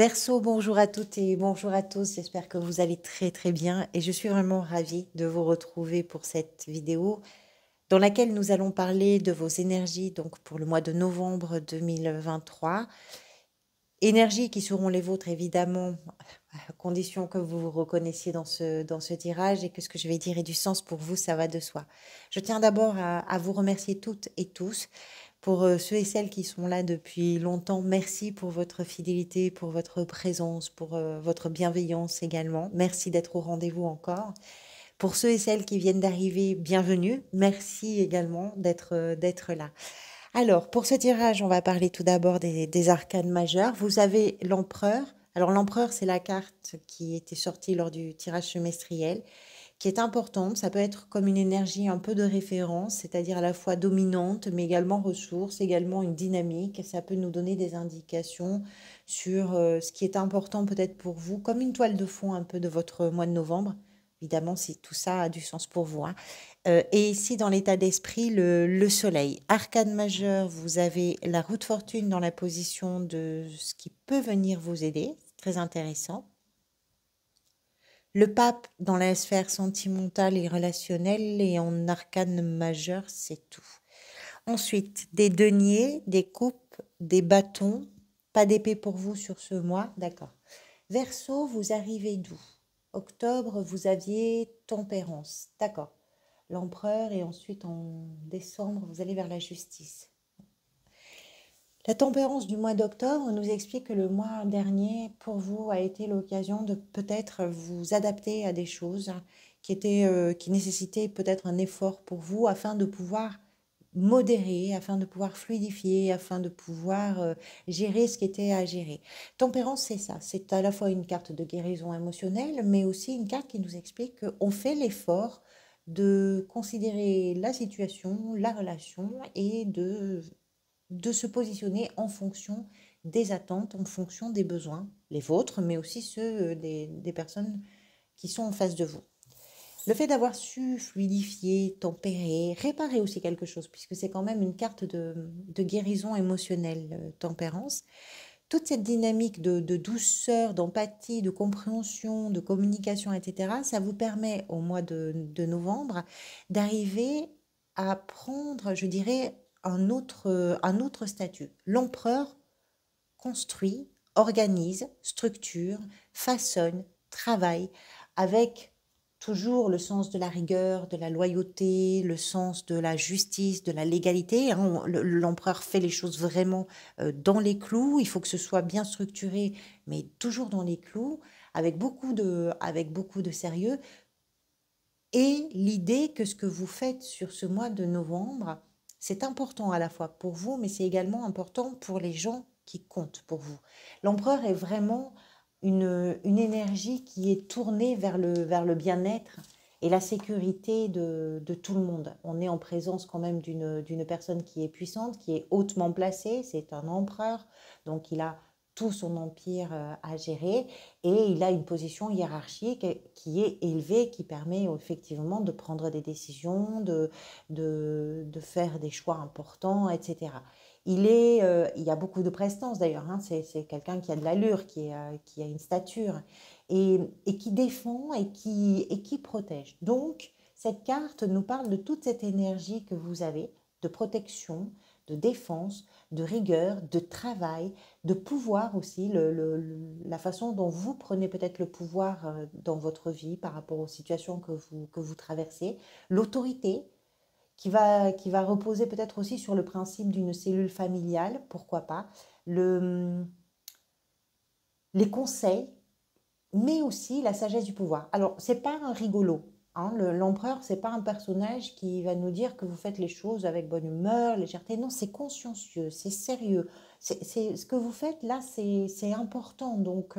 Verseau, bonjour à toutes et bonjour à tous. J'espère que vous allez très très bien et je suis vraiment ravie de vous retrouver pour cette vidéo dans laquelle nous allons parler de vos énergies donc pour le mois de novembre 2023. Énergies qui seront les vôtres évidemment, à condition que vous vous reconnaissiez dans ce tirage et que ce que je vais dire ait du sens pour vous, ça va de soi. Je tiens d'abord à vous remercier toutes et tous pour ceux et celles qui sont là depuis longtemps. Merci pour votre fidélité, pour votre présence, pour votre bienveillance également. Merci d'être au rendez-vous encore. Pour ceux et celles qui viennent d'arriver, bienvenue. Merci également d'être là. Alors, pour ce tirage, on va parler tout d'abord des arcanes majeures. Vous avez l'empereur. Alors, l'empereur, c'est la carte qui était sortie lors du tirage semestriel, qui est importante. Ça peut être comme une énergie un peu de référence, c'est-à-dire à la fois dominante, mais également ressource, également une dynamique. Ça peut nous donner des indications sur ce qui est important peut-être pour vous, comme une toile de fond un peu de votre mois de novembre. Évidemment, si tout ça a du sens pour vous, hein. Et ici, dans l'état d'esprit, le soleil. Arcane majeur, vous avez la roue de fortune dans la position de ce qui peut venir vous aider. C'est très intéressant. Le pape dans la sphère sentimentale et relationnelle et en arcane majeur, c'est tout. Ensuite, des deniers, des coupes, des bâtons. Pas d'épée pour vous sur ce mois, d'accord. Verseau, vous arrivez d'où? Octobre, vous aviez tempérance, d'accord. L'empereur et ensuite en décembre, vous allez vers la justice. La tempérance du mois d'octobre nous explique que le mois dernier, pour vous, a été l'occasion de peut-être vous adapter à des choses qui nécessitaient peut-être un effort pour vous afin de pouvoir modérer, afin de pouvoir fluidifier, afin de pouvoir gérer ce qui était à gérer. Tempérance, c'est ça. C'est à la fois une carte de guérison émotionnelle, mais aussi une carte qui nous explique qu'on fait l'effort de considérer la situation, la relation et de se positionner en fonction des attentes, en fonction des besoins, les vôtres, mais aussi ceux des personnes qui sont en face de vous. Le fait d'avoir su fluidifier, tempérer, réparer aussi quelque chose, puisque c'est quand même une carte de guérison émotionnelle, tempérance, toute cette dynamique de douceur, d'empathie, de compréhension, de communication, etc., ça vous permet au mois de novembre d'arriver à prendre, je dirais, un autre statut. L'empereur construit, organise, structure, façonne, travaille avec toujours le sens de la rigueur, de la loyauté, le sens de la justice, de la légalité, hein. L'empereur fait les choses vraiment dans les clous. Il faut que ce soit bien structuré, mais toujours dans les clous, avec beaucoup de sérieux. Et l'idée que ce que vous faites sur ce mois de novembre, c'est important à la fois pour vous, mais c'est également important pour les gens qui comptent pour vous. L'empereur est vraiment une énergie qui est tournée vers le bien-être et la sécurité de tout le monde. On est en présence quand même d'une personne qui est puissante, qui est hautement placée, c'est un empereur, donc il a tout son empire à gérer et il a une position hiérarchique qui est élevée, qui permet effectivement de prendre des décisions, de faire des choix importants, etc. Il y a beaucoup de prestance d'ailleurs, hein, c'est quelqu'un qui a de l'allure, qui a une stature et qui défend et qui protège. Donc, cette carte nous parle de toute cette énergie que vous avez, de protection, de défense, de rigueur, de travail, de pouvoir aussi, la façon dont vous prenez peut-être le pouvoir dans votre vie par rapport aux situations que vous traversez, l'autorité qui va reposer peut-être aussi sur le principe d'une cellule familiale, pourquoi pas, les conseils, mais aussi la sagesse du pouvoir. Alors, c'est pas un rigolo, hein, l'empereur, c'est pas un personnage qui va nous dire que vous faites les choses avec bonne humeur, légèreté. Non, c'est consciencieux, c'est sérieux. Ce que vous faites là, c'est important. Donc,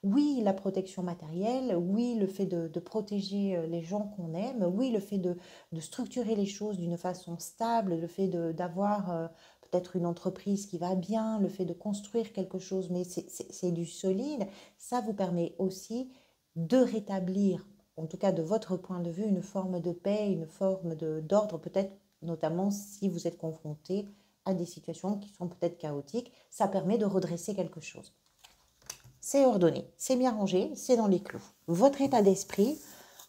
oui, la protection matérielle, oui, le fait de protéger les gens qu'on aime, oui, le fait de structurer les choses d'une façon stable, le fait d'avoir peut-être une entreprise qui va bien, le fait de construire quelque chose, mais c'est du solide. Ça vous permet aussi de rétablir, en tout cas de votre point de vue, une forme de paix, une forme d'ordre, peut-être notamment si vous êtes confronté à des situations qui sont peut-être chaotiques. Ça permet de redresser quelque chose. c'est ordonné, c'est bien rangé, c'est dans les clous. Votre état d'esprit,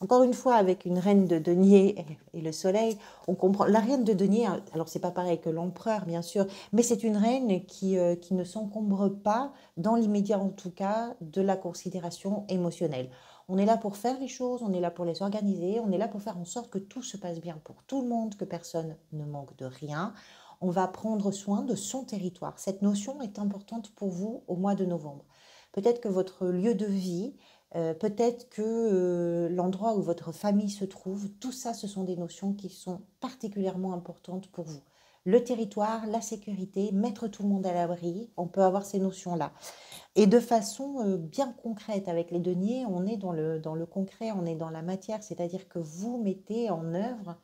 encore une fois, avec une reine de denier et le soleil, on comprend. La reine de denier, alors c'est pas pareil que l'empereur, bien sûr, mais c'est une reine qui ne s'encombre pas, dans l'immédiat en tout cas, de la considération émotionnelle. On est là pour faire les choses, on est là pour les organiser, on est là pour faire en sorte que tout se passe bien pour tout le monde, que personne ne manque de rien. On va prendre soin de son territoire. Cette notion est importante pour vous au mois de novembre. Peut-être que votre lieu de vie, peut-être que l'endroit où votre famille se trouve, tout ça, ce sont des notions qui sont particulièrement importantes pour vous. Le territoire, la sécurité, mettre tout le monde à l'abri, on peut avoir ces notions-là. Et de façon bien concrète, avec les deniers, on est dans le concret, on est dans la matière, c'est-à-dire que vous mettez en œuvre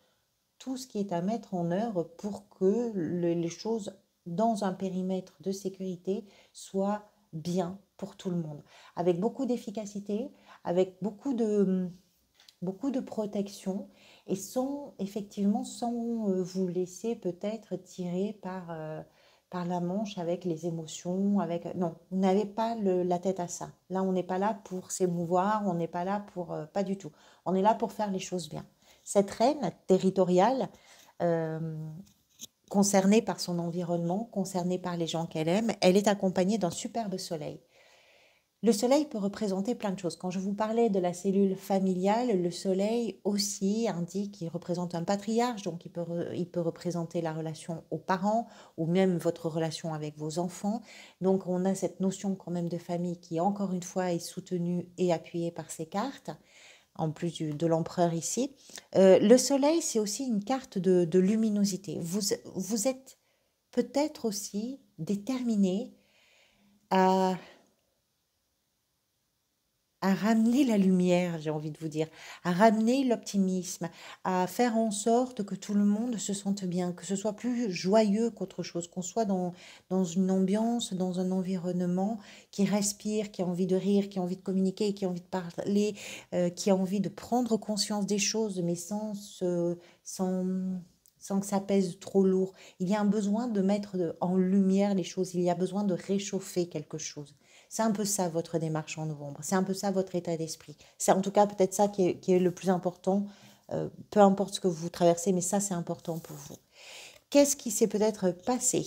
tout ce qui est à mettre en œuvre pour que les choses dans un périmètre de sécurité soient bien pour tout le monde, avec beaucoup d'efficacité, avec beaucoup de protection et sans, effectivement, sans vous laisser peut-être tirer par la manche avec les émotions, avec... Non, vous n'avez pas la tête à ça. Là, on n'est pas là pour s'émouvoir, on n'est pas là pour... pas du tout. On est là pour faire les choses bien. Cette reine territoriale, euh, concernée par son environnement, concernée par les gens qu'elle aime, elle est accompagnée d'un superbe soleil. Le soleil peut représenter plein de choses. Quand je vous parlais de la cellule familiale, le soleil aussi indique qu'il représente un patriarche, donc il peut représenter la relation aux parents ou même votre relation avec vos enfants. Donc on a cette notion quand même de famille qui, encore une fois, est soutenue et appuyée par ces cartes, en plus de l'empereur ici. Le soleil, c'est aussi une carte de luminosité. Vous êtes peut-être aussi déterminé à ramener la lumière, j'ai envie de vous dire, à ramener l'optimisme, à faire en sorte que tout le monde se sente bien, que ce soit plus joyeux qu'autre chose, qu'on soit dans une ambiance, dans un environnement qui respire, qui a envie de rire, qui a envie de communiquer, qui a envie de parler, qui a envie de prendre conscience des choses, mais sans que ça pèse trop lourd. Il y a un besoin de mettre en lumière les choses, il y a besoin de réchauffer quelque chose. C'est un peu ça votre démarche en novembre, c'est un peu ça votre état d'esprit. C'est en tout cas peut-être ça qui est le plus important, peu importe ce que vous traversez, mais ça c'est important pour vous. Qu'est-ce qui s'est peut-être passé?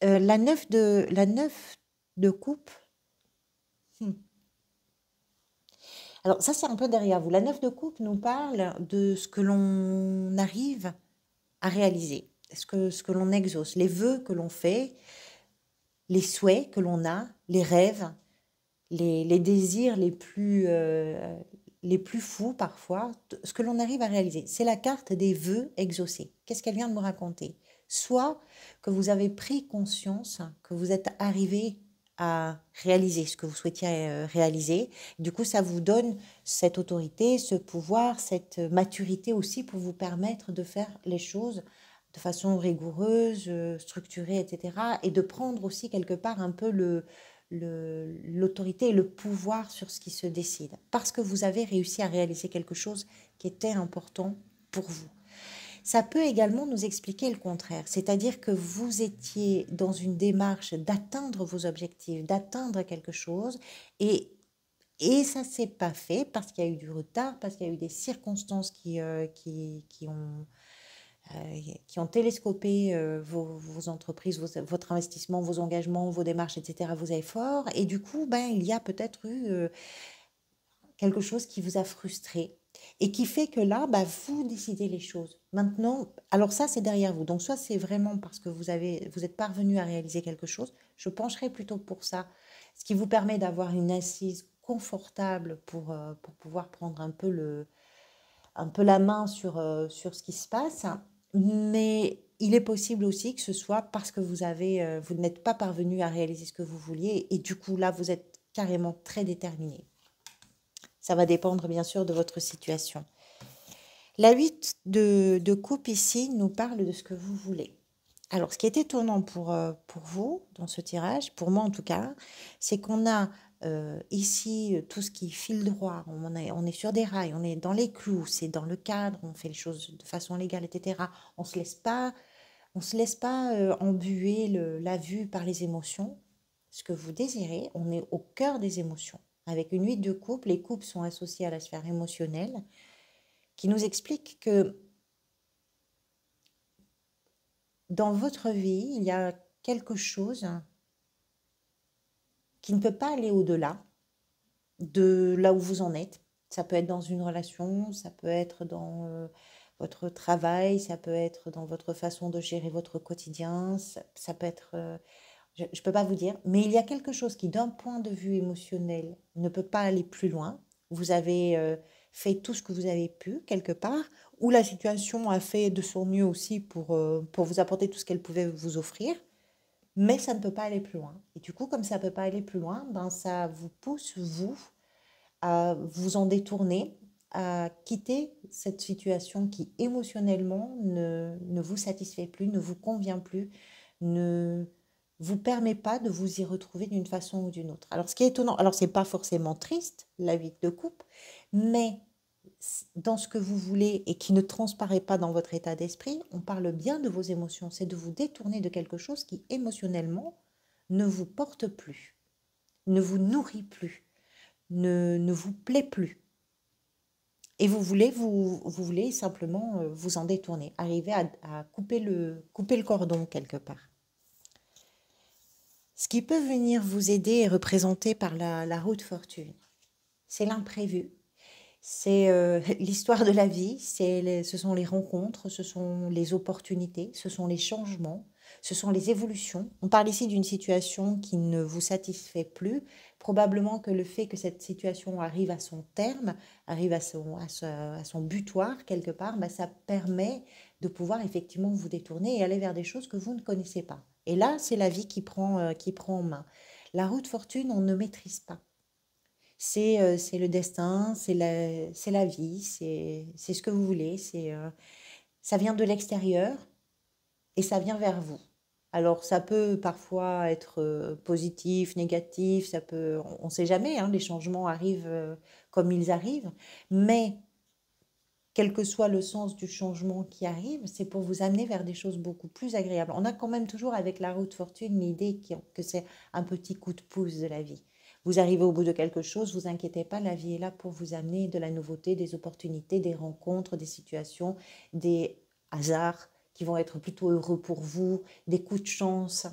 La neuf de coupe. Hmm. Alors ça c'est un peu derrière vous. La neuf de coupe nous parle de ce que l'on arrive à réaliser, ce que l'on exauce, les vœux que l'on fait, les souhaits que l'on a, les rêves, les désirs les plus fous parfois, ce que l'on arrive à réaliser. C'est la carte des vœux exaucés. Qu'est-ce qu'elle vient de me raconter? Soit que vous avez pris conscience que vous êtes arrivé à réaliser ce que vous souhaitiez réaliser. Du coup, ça vous donne cette autorité, ce pouvoir, cette maturité aussi pour vous permettre de faire les choses de façon rigoureuse, structurée, etc. Et de prendre aussi quelque part un peu l'autorité et le pouvoir sur ce qui se décide. Parce que vous avez réussi à réaliser quelque chose qui était important pour vous. Ça peut également nous expliquer le contraire, c'est-à-dire que vous étiez dans une démarche d'atteindre vos objectifs, d'atteindre quelque chose, et ça ne s'est pas fait parce qu'il y a eu du retard, parce qu'il y a eu des circonstances qui ont télescopé vos entreprises, votre investissement, vos engagements, vos démarches, etc., vos efforts. Et du coup, il y a peut-être eu quelque chose qui vous a frustré et qui fait que là, vous décidez les choses. Maintenant, alors ça, c'est derrière vous. Donc, soit c'est vraiment parce que vous êtes parvenu à réaliser quelque chose. Je pencherai plutôt pour ça, ce qui vous permet d'avoir une assise confortable pour pouvoir prendre un peu la main sur ce qui se passe. Mais il est possible aussi que ce soit parce que vous n'êtes pas parvenu à réaliser ce que vous vouliez et du coup, là, vous êtes carrément très déterminé. Ça va dépendre bien sûr de votre situation. La 8 de coupe ici nous parle de ce que vous voulez. Alors, ce qui est étonnant pour vous dans ce tirage, pour moi en tout cas, c'est qu'on a ici tout ce qui file droit, on est sur des rails, on est dans les clous, c'est dans le cadre, on fait les choses de façon légale, etc. On se laisse pas embuer la vue par les émotions. ce que vous désirez, on est au cœur des émotions. Avec une 8 de coupe, les coupes sont associées à la sphère émotionnelle, qui nous explique que dans votre vie, il y a quelque chose qui ne peut pas aller au-delà de là où vous en êtes. Ça peut être dans une relation, ça peut être dans votre travail, ça peut être dans votre façon de gérer votre quotidien, ça peut être, je ne peux pas vous dire, mais il y a quelque chose qui, d'un point de vue émotionnel, ne peut pas aller plus loin. Vous avez fait tout ce que vous avez pu, quelque part, ou la situation a fait de son mieux aussi pour vous apporter tout ce qu'elle pouvait vous offrir, mais ça ne peut pas aller plus loin. Et du coup, comme ça ne peut pas aller plus loin, ben, ça vous pousse, vous, à vous en détourner, à quitter cette situation qui émotionnellement ne vous satisfait plus, ne vous convient plus, ne vous permet pas de vous y retrouver d'une façon ou d'une autre. Alors ce qui est étonnant, alors c'est pas forcément triste, la vie de couple, mais dans ce que vous voulez et qui ne transparaît pas dans votre état d'esprit, on parle bien de vos émotions, c'est de vous détourner de quelque chose qui émotionnellement ne vous porte plus, ne vous nourrit plus, ne vous plaît plus. Et vous voulez simplement vous en détourner, arriver à couper le cordon quelque part. Ce qui peut venir vous aider est représenté par la roue de fortune. C'est l'imprévu, c'est l'histoire de la vie, ce sont les rencontres, ce sont les opportunités, ce sont les changements, ce sont les évolutions. On parle ici d'une situation qui ne vous satisfait plus. Probablement que le fait que cette situation arrive à son terme, arrive à son butoir quelque part, bah, ça permet de pouvoir effectivement vous détourner et aller vers des choses que vous ne connaissez pas. Et là, c'est la vie qui prend en main. La roue de fortune, on ne maîtrise pas. C'est le destin, c'est la vie, c'est ce que vous voulez. Ça vient de l'extérieur et ça vient vers vous. Alors, ça peut parfois être positif, négatif, on ne sait jamais, hein, les changements arrivent comme ils arrivent, mais quel que soit le sens du changement qui arrive, c'est pour vous amener vers des choses beaucoup plus agréables. On a quand même toujours avec la roue de fortune l'idée que c'est un petit coup de pouce de la vie. Vous arrivez au bout de quelque chose, vous inquiétez pas, la vie est là pour vous amener de la nouveauté, des opportunités, des rencontres, des situations, des hasards qui vont être plutôt heureux pour vous, des coups de chance,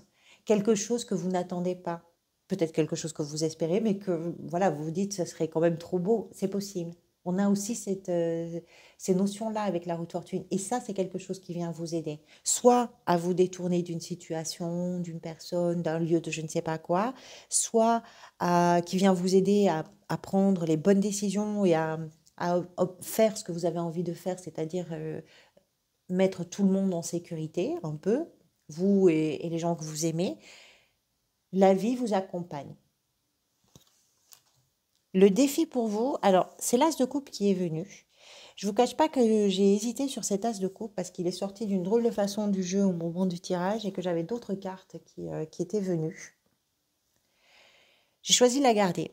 quelque chose que vous n'attendez pas. Peut-être quelque chose que vous espérez, mais que voilà, vous vous dites ce serait quand même trop beau, c'est possible. On a aussi ces notions-là avec la roue de fortune. Et ça, c'est quelque chose qui vient vous aider. Soit à vous détourner d'une situation, d'une personne, d'un lieu de je ne sais pas quoi, soit qui vient vous aider à prendre les bonnes décisions et à faire ce que vous avez envie de faire, c'est-à-dire mettre tout le monde en sécurité, un peu, vous et les gens que vous aimez. La vie vous accompagne. Le défi pour vous, alors c'est l'as de coupe qui est venu. Je ne vous cache pas que j'ai hésité sur cet as de coupe parce qu'il est sorti d'une drôle de façon du jeu au moment du tirage et que j'avais d'autres cartes qui étaient venues. J'ai choisi de la garder,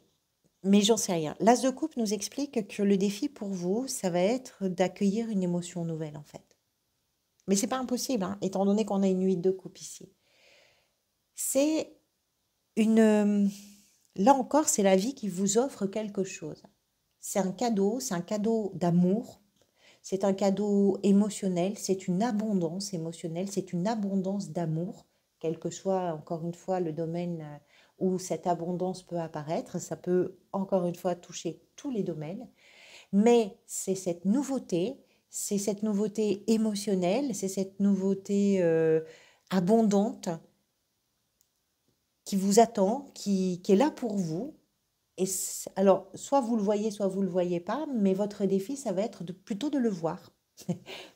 mais j'en sais rien. L'as de coupe nous explique que le défi pour vous, ça va être d'accueillir une émotion nouvelle en fait. Mais c'est pas impossible, hein, étant donné qu'on a une 8 de coupe ici. C'est une... Là encore, c'est la vie qui vous offre quelque chose. C'est un cadeau d'amour, c'est un cadeau émotionnel, c'est une abondance émotionnelle, c'est une abondance d'amour, quel que soit, encore une fois, le domaine où cette abondance peut apparaître. Ça peut, encore une fois, toucher tous les domaines. Mais c'est cette nouveauté émotionnelle, c'est cette nouveauté abondante qui vous attend, qui est là pour vous. Et alors, soit vous le voyez, soit vous ne le voyez pas, mais votre défi, ça va être plutôt de le voir.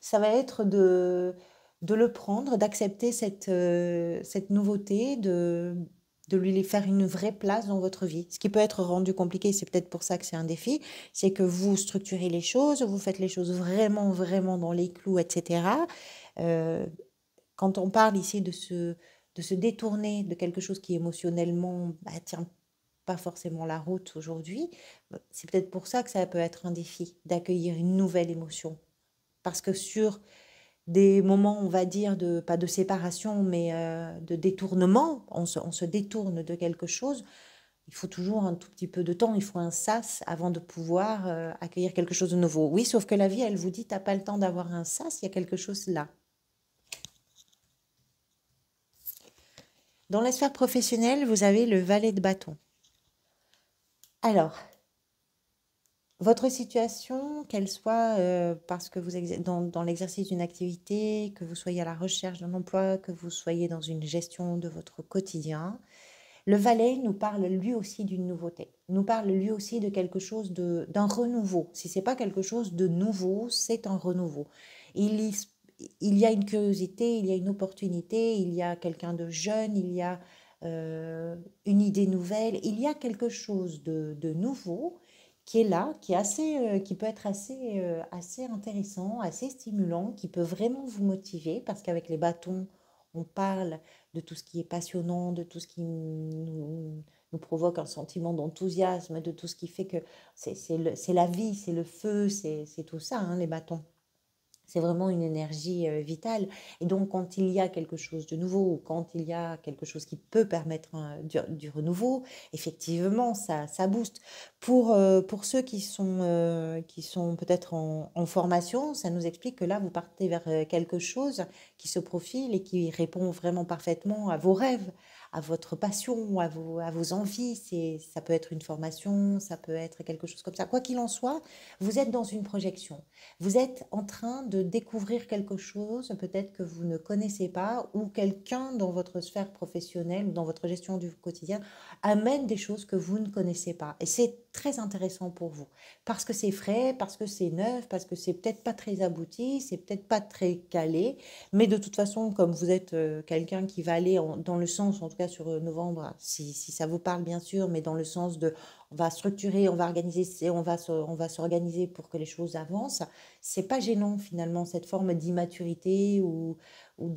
Ça va être de le prendre, d'accepter cette nouveauté, de lui faire une vraie place dans votre vie. Ce qui peut être rendu compliqué, c'est peut-être pour ça que c'est un défi, c'est que vous structurez les choses, vous faites les choses vraiment, vraiment dans les clous, etc. Euh, Quand on parle ici de se détourner de quelque chose qui émotionnellement tient pas forcément la route aujourd'hui, c'est peut-être pour ça que ça peut être un défi d'accueillir une nouvelle émotion. Parce que sur des moments, on va dire, pas de séparation, mais de détournement. On se détourne de quelque chose. Il faut toujours un tout petit peu de temps, il faut un sas avant de pouvoir accueillir quelque chose de nouveau. Oui, sauf que la vie, elle vous dit, t'as pas le temps d'avoir un sas, il y a quelque chose là. Dans la sphère professionnelle, vous avez le valet de bâton. Alors, votre situation, qu'elle soit parce que vous dans l'exercice d'une activité, que vous soyez à la recherche d'un emploi, que vous soyez dans une gestion de votre quotidien, le valet nous parle lui aussi d'une nouveauté, nous parle lui aussi de quelque chose d'un renouveau. Si c'est pas quelque chose de nouveau, c'est un renouveau. Il y, il y a une curiosité, il y a une opportunité, il y a quelqu'un de jeune, il y a une idée nouvelle, il y a quelque chose de nouveau qui est là, qui est assez, qui peut être assez, assez intéressant, assez stimulant, qui peut vraiment vous motiver, parce qu'avec les bâtons, on parle de tout ce qui est passionnant, de tout ce qui nous provoque un sentiment d'enthousiasme, de tout ce qui fait que c'est la vie, c'est le feu, c'est tout ça, hein, les bâtons. C'est vraiment une énergie vitale. Et donc, quand il y a quelque chose de nouveau, ou quand il y a quelque chose qui peut permettre du renouveau, effectivement, ça booste. Pour ceux qui sont peut-être en formation, ça nous explique que là, vous partez vers quelque chose qui se profile et qui répond vraiment parfaitement à vos rêves, à votre passion, à vos envies. Ça peut être une formation, ça peut être quelque chose comme ça. Quoi qu'il en soit, vous êtes dans une projection. Vous êtes en train de découvrir quelque chose, peut-être que vous ne connaissez pas, ou quelqu'un dans votre sphère professionnelle ou dans votre gestion du quotidien amène des choses que vous ne connaissez pas. Et c'est très intéressant pour vous, parce que c'est frais, parce que c'est neuf, parce que c'est peut-être pas très abouti, c'est peut-être pas très calé, mais de toute façon, comme vous êtes quelqu'un qui va aller dans le sens, en tout cas sur novembre, si ça vous parle bien sûr, mais dans le sens de on va structurer, on va organiser, on va s'organiser pour que les choses avancent. C'est pas gênant finalement cette forme d'immaturité ou ou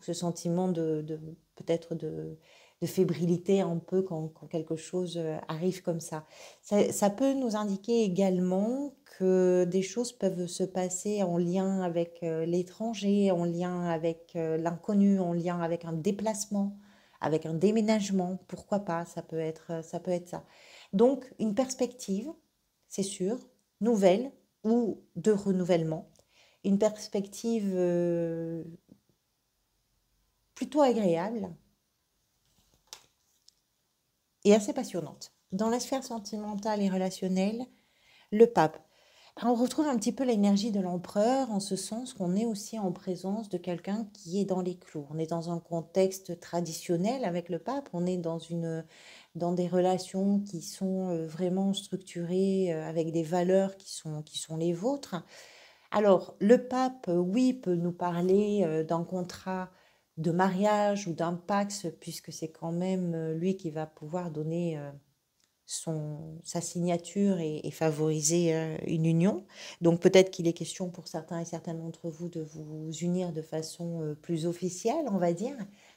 ce sentiment peut-être de fébrilité un peu quand quelque chose arrive comme ça. Ça peut nous indiquer également que des choses peuvent se passer en lien avec l'étranger, en lien avec l'inconnu, en lien avec un déplacement, avec un déménagement, pourquoi pas, ça peut être ça. Donc, une perspective, c'est sûr, nouvelle ou de renouvellement, une perspective plutôt agréable et assez passionnante. Dans la sphère sentimentale et relationnelle, le pape. On retrouve un petit peu l'énergie de l'empereur en ce sens qu'on est aussi en présence de quelqu'un qui est dans les clous. On est dans un contexte traditionnel avec le pape, on est dans des relations qui sont vraiment structurées avec des valeurs qui sont les vôtres. Alors, le pape, oui, peut nous parler d'un contrat de mariage ou d'un pax, puisque c'est quand même lui qui va pouvoir donner sa signature et favoriser une union. Donc peut-être qu'il est question pour certains et certaines d'entre vous de vous unir de façon plus officielle, on va dire.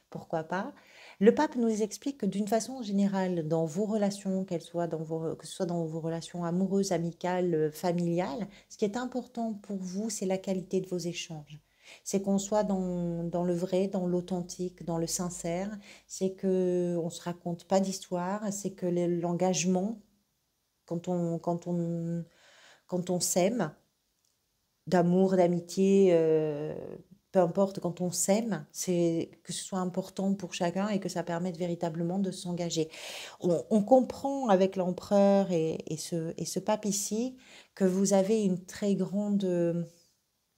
Pourquoi pas? Le pape nous explique que d'une façon générale, dans vos relations, que ce soit dans vos relations amoureuses, amicales, familiales, ce qui est important pour vous, c'est la qualité de vos échanges. C'est qu'on soit dans le vrai, dans l'authentique, dans le sincère, c'est que on se raconte pas d'histoire, c'est que l'engagement, quand quand on s'aime, d'amour, d'amitié, peu importe, quand on s'aime, c'est que ce soit important pour chacun et que ça permette véritablement de s'engager. On comprend avec l'empereur et ce pape ici que vous avez une très grande,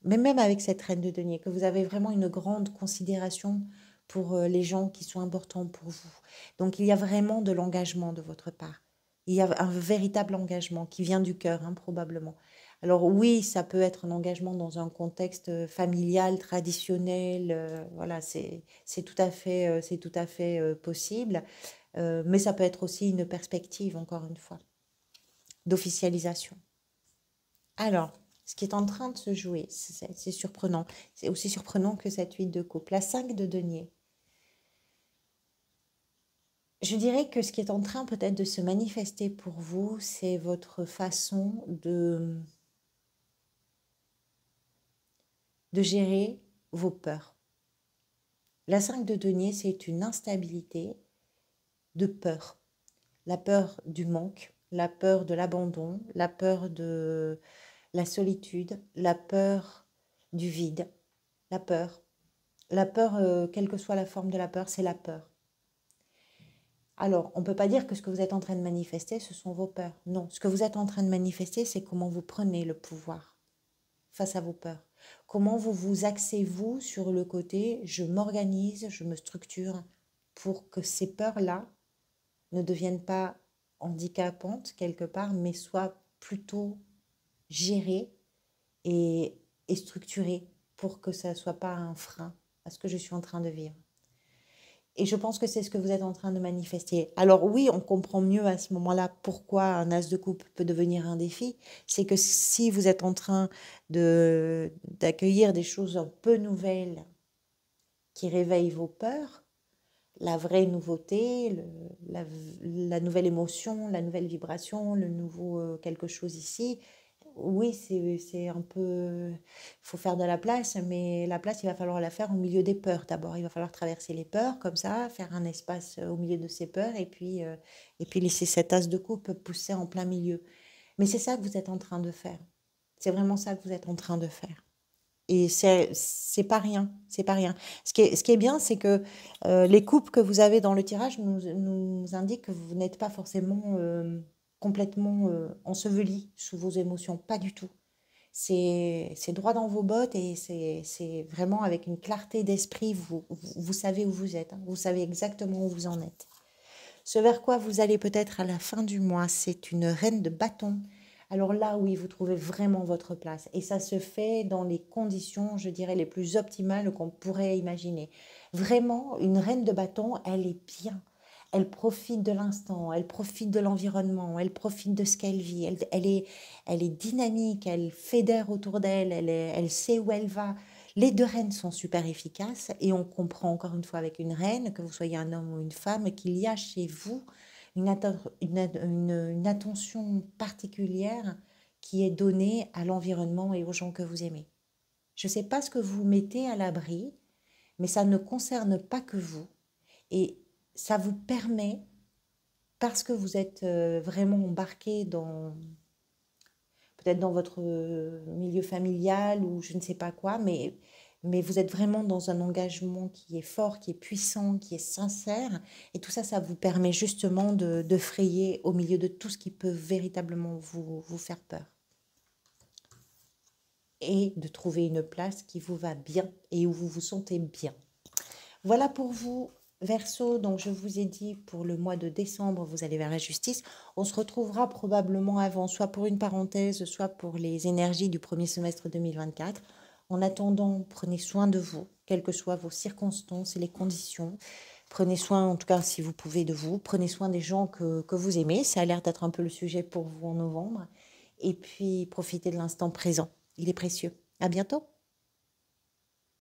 mais même avec cette reine de denier, que vous avez vraiment une grande considération pour les gens qui sont importants pour vous. Donc il y a vraiment de l'engagement de votre part. Il y a un véritable engagement qui vient du cœur, hein, probablement. Alors oui, ça peut être un engagement dans un contexte familial, traditionnel, voilà, c'est tout à fait possible, mais ça peut être aussi une perspective, encore une fois, d'officialisation. Alors, ce qui est en train de se jouer, c'est surprenant. C'est aussi surprenant que cette 8 de coupe. La 5 de denier. Je dirais que ce qui est en train peut-être de se manifester pour vous, c'est votre façon de gérer vos peurs. La 5 de denier, c'est une instabilité de peur. La peur du manque, la peur de l'abandon, la peur de la solitude, la peur du vide, la peur. La peur, quelle que soit la forme de la peur, c'est la peur. Alors, on ne peut pas dire que ce que vous êtes en train de manifester, ce sont vos peurs. Non, ce que vous êtes en train de manifester, c'est comment vous prenez le pouvoir face à vos peurs. Comment vous vous axez, vous, sur le côté, je m'organise, je me structure pour que ces peurs-là ne deviennent pas handicapantes quelque part, mais soient plutôt gérées et structurées pour que ça ne soit pas un frein à ce que je suis en train de vivre. Et je pense que c'est ce que vous êtes en train de manifester. Alors oui, on comprend mieux à ce moment-là pourquoi un as de coupe peut devenir un défi. C'est que si vous êtes en train d'accueillir des choses un peu nouvelles qui réveillent vos peurs, la vraie nouveauté, la nouvelle émotion, la nouvelle vibration, le nouveau quelque chose ici, oui, c'est un peu... Il faut faire de la place, mais la place, il va falloir la faire au milieu des peurs d'abord. Il va falloir traverser les peurs comme ça, faire un espace au milieu de ces peurs et puis laisser cet as de coupe pousser en plein milieu. Mais c'est ça que vous êtes en train de faire. C'est vraiment ça que vous êtes en train de faire. Et c'est pas rien, c'est pas rien. Ce qui est bien, c'est que les coupes que vous avez dans le tirage nous indiquent que vous n'êtes pas forcément complètement enseveli sous vos émotions, pas du tout. C'est droit dans vos bottes et c'est vraiment avec une clarté d'esprit, vous savez où vous êtes, hein, vous savez exactement où vous en êtes. Ce vers quoi vous allez peut-être à la fin du mois, c'est une reine de bâton. Alors là, oui, vous trouvez vraiment votre place. Et ça se fait dans les conditions, je dirais, les plus optimales qu'on pourrait imaginer. Vraiment, une reine de bâton, elle est bien. Elle profite de l'instant, elle profite de l'environnement, elle profite de ce qu'elle vit. Elle est dynamique, elle fédère autour d'elle, elle sait où elle va. Les deux reines sont super efficaces et on comprend encore une fois avec une reine, que vous soyez un homme ou une femme, qu'il y a chez vous une attention particulière qui est donnée à l'environnement et aux gens que vous aimez. Je ne sais pas ce que vous mettez à l'abri, mais ça ne concerne pas que vous. Et ça vous permet, parce que vous êtes vraiment embarqué dans peut-être dans votre milieu familial ou je ne sais pas quoi, mais vous êtes vraiment dans un engagement qui est fort, qui est puissant, qui est sincère. Et tout ça, ça vous permet justement de frayer au milieu de tout ce qui peut véritablement vous faire peur. Et de trouver une place qui vous va bien et où vous vous sentez bien. Voilà pour vous, Verseau. Donc je vous ai dit, pour le mois de décembre, vous allez vers la justice. On se retrouvera probablement avant, soit pour une parenthèse, soit pour les énergies du premier semestre 2024. En attendant, prenez soin de vous, quelles que soient vos circonstances et les conditions. Prenez soin, en tout cas, si vous pouvez, de vous. Prenez soin des gens que vous aimez. Ça a l'air d'être un peu le sujet pour vous en novembre. Et puis, profitez de l'instant présent. Il est précieux. À bientôt.